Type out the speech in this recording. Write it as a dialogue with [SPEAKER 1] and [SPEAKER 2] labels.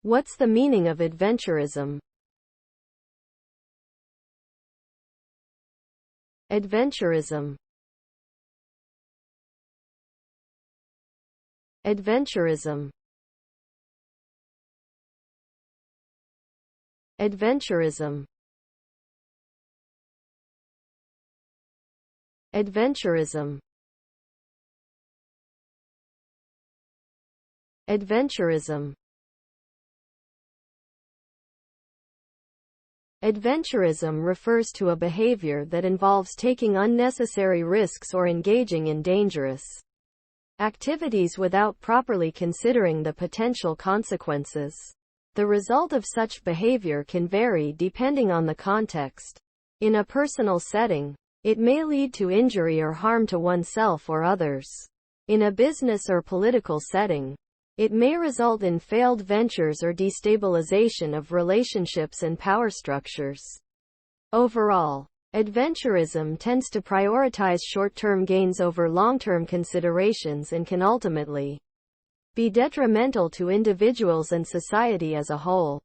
[SPEAKER 1] What's the meaning of adventurism? Adventurism. Adventurism. Adventurism. Adventurism. Adventurism. Adventurism refers to a behavior that involves taking unnecessary risks or engaging in dangerous activities without properly considering the potential consequences. The result of such behavior can vary depending on the context. In a personal setting, it may lead to injury or harm to oneself or others. In a business or political setting, it may result in failed ventures or destabilization of relationships and power structures. Overall, adventurism tends to prioritize short-term gains over long-term considerations and can ultimately be detrimental to individuals and society as a whole.